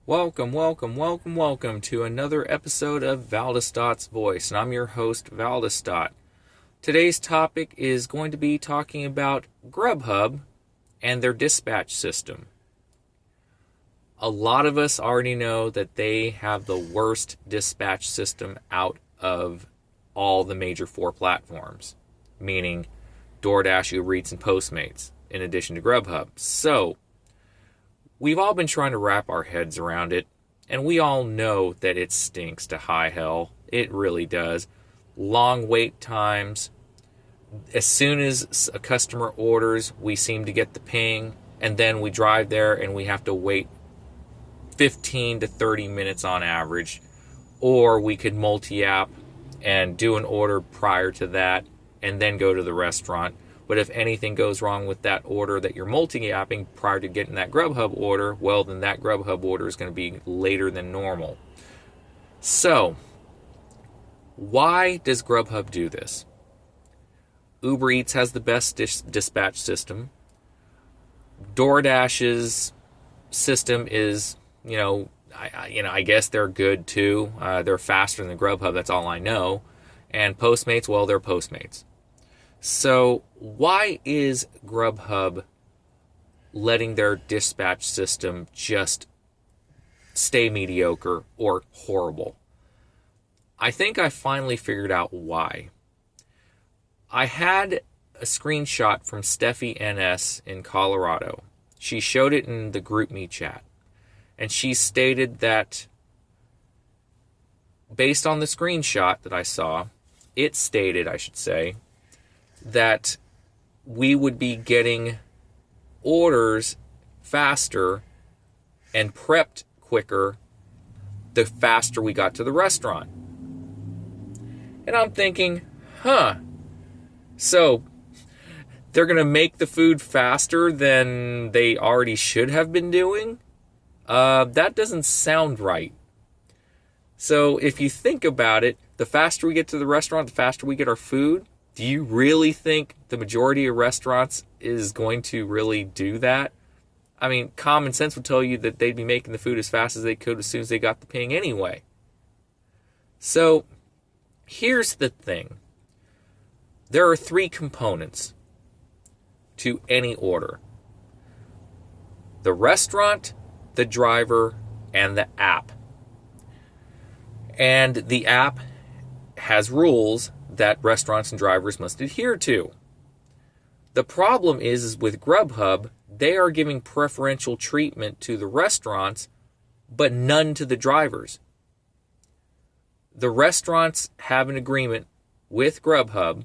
Welcome to another episode of Valdestot's Voice, and I'm your host, Valdestot. Today's topic is going to be talking about GrubHub and their dispatch system. A lot of us already know that they have the worst dispatch system out of all the major four platforms, meaning Doordash, Uber Eats, and Postmates, in addition to GrubHub. So, we've all been trying to wrap our heads around it, and we all know that it stinks to high hell. It really does. Long wait times. As soon as a customer orders, we seem to get the ping, and then we drive there and we have to wait 15 to 30 minutes on average. Or we could multi-app and do an order prior to that and then go to the restaurant. But if anything goes wrong with that order that you're multi-apping prior to getting that GrubHub order, well, then that GrubHub order is going to be later than normal. So, why does GrubHub do this? Uber Eats has the best dispatch system. DoorDash's system is, I guess they're good too. They're faster than GrubHub, that's all I know. And Postmates, well, they're Postmates. So, why is GrubHub letting their dispatch system just stay mediocre or horrible? I think I finally figured out why. I had a screenshot from Steffi NS in Colorado. She showed it in the GroupMe chat. And she stated that, based on the screenshot that I saw, it stated, I should say, that we would be getting orders faster and prepped quicker the faster we got to the restaurant. And I'm thinking, so they're going to make the food faster than they already should have been doing? That doesn't sound right. So if you think about it, the faster we get to the restaurant, the faster we get our food. Do you really think the majority of restaurants is going to really do that? I mean, common sense would tell you that they'd be making the food as fast as they could as soon as they got the ping anyway. So, here's the thing. There are three components to any order: the restaurant, the driver, and the app. And the app has rules that restaurants and drivers must adhere to. The problem is with GrubHub, they are giving preferential treatment to the restaurants, but none to the drivers. The restaurants have an agreement with GrubHub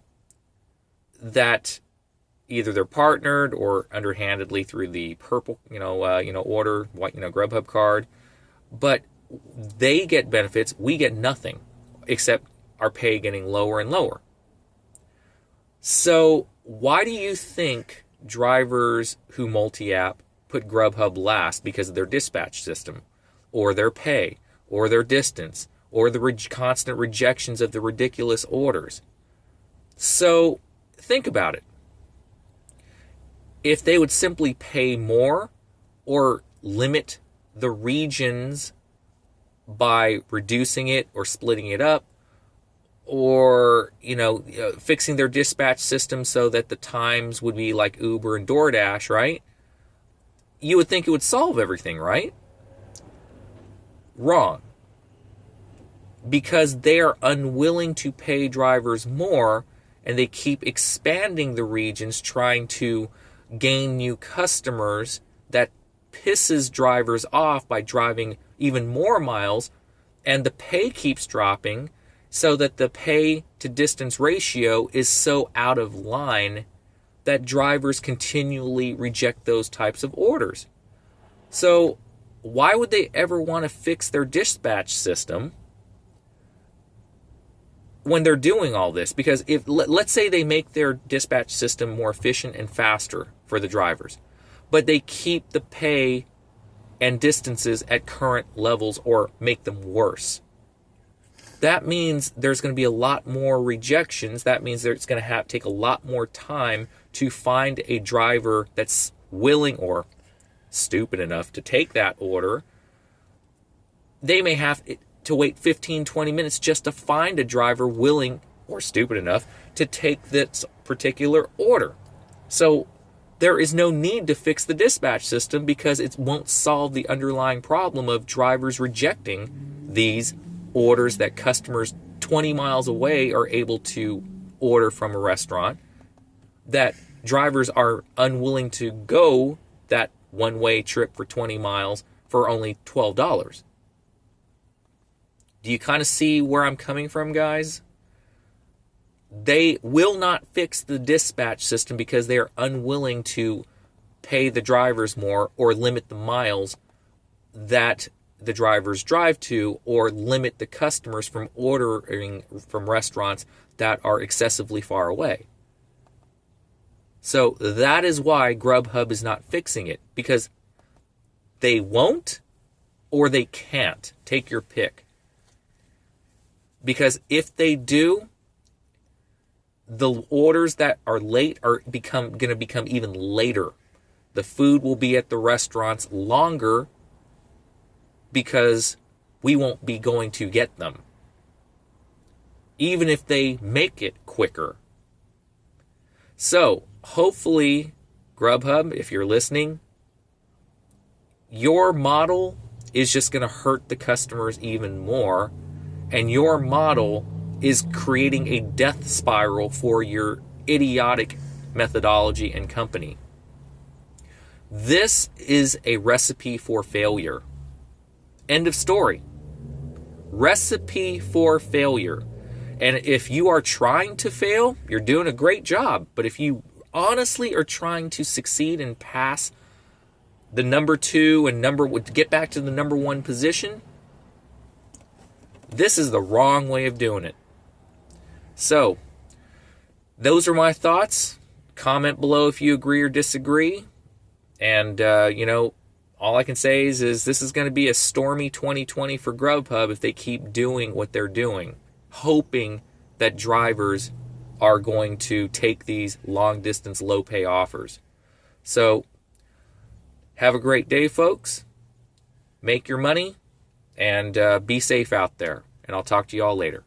that either they're partnered or underhandedly through the purple, order, white, GrubHub card, but they get benefits, we get nothing, except our pay getting lower and lower. So why do you think drivers who multi-app put GrubHub last? Because of their dispatch system, or their pay, or their distance, or the constant rejections of the ridiculous orders. So think about it. If they would simply pay more or limit the regions by reducing it or splitting it up, or, fixing their dispatch system so that the times would be like Uber and DoorDash, right? You would think it would solve everything, right? Wrong. Because they are unwilling to pay drivers more, and they keep expanding the regions, trying to gain new customers. That pisses drivers off by driving even more miles, and the pay keeps dropping, so that the pay to distance ratio is so out of line that drivers continually reject those types of orders. So why would they ever want to fix their dispatch system when they're doing all this? Because if, let's say they make their dispatch system more efficient and faster for the drivers, but they keep the pay and distances at current levels or make them worse. That means there's going to be a lot more rejections. That means it's going to take a lot more time to find a driver that's willing or stupid enough to take that order. they may have to wait 15, 20 minutes just to find a driver willing or stupid enough to take this particular order. So there is no need to fix the dispatch system because it won't solve the underlying problem of drivers rejecting these orders that customers 20 miles away are able to order from a restaurant, that drivers are unwilling to go that one-way trip for 20 miles for only $12. Do you kind of see where I'm coming from, guys? They will not fix the dispatch system because they are unwilling to pay the drivers more or limit the miles that the drivers drive to, or limit the customers from ordering from restaurants that are excessively far away. So that is why GrubHub is not fixing it, because they won't or they can't. Take your pick. Because if they do, the orders that are late are going to become even later. The food will be at the restaurants longer because we won't be going to get them, even if they make it quicker. So hopefully, GrubHub, if you're listening, your model is just going to hurt the customers even more, and your model is creating a death spiral for your idiotic methodology and company. This is a recipe for failure. End of story. Recipe for failure. And if you are trying to fail, you're doing a great job. But if you honestly are trying to succeed and pass the number 2 and get back to the number 1 position, this is the wrong way of doing it. So, those are my thoughts. Comment below if you agree or disagree. And, all I can say is this is going to be a stormy 2020 for GrubHub if they keep doing what they're doing, hoping that drivers are going to take these long-distance, low-pay offers. So, have a great day, folks. Make your money, and be safe out there. And I'll talk to you all later.